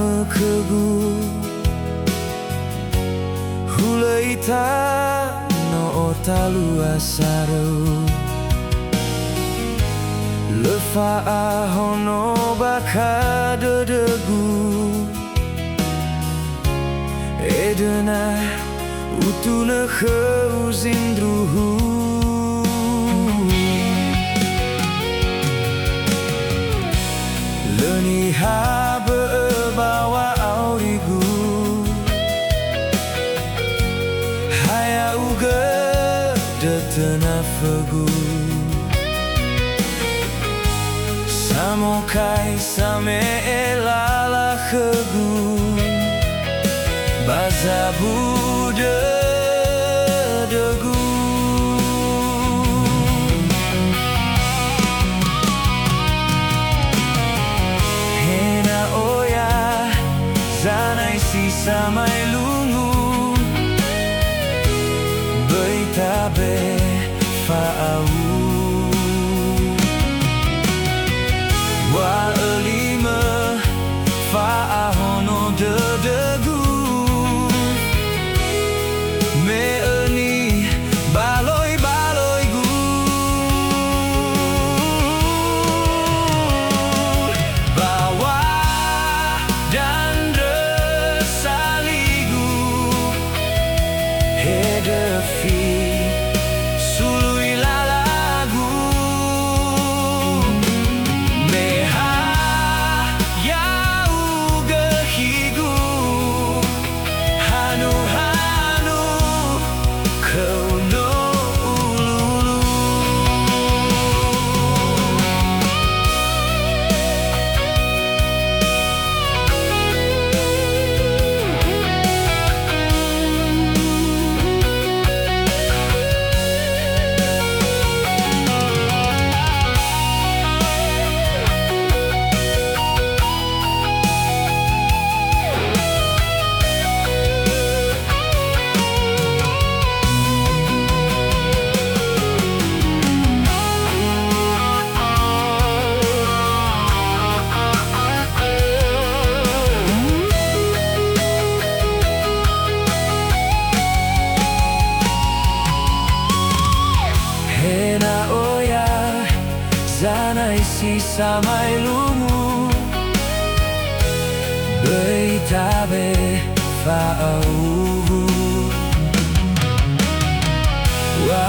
mekegu hulai ta no otalu asaru lefa ahono baka dedegu edena utuna khauzindruhu leni habe bawa aurigu haya uga detena fegu samokai same elala khegu bazabu degu hena oya zanai si samai lungu beitabe faau wa elima faahono dedegu me eni baloi baloi gu bawa dan resaligu hedefi sului lalagu meha yau gehigu hanu hanu kau no ululu hena oya zanai si samai lungu beitabe faau wa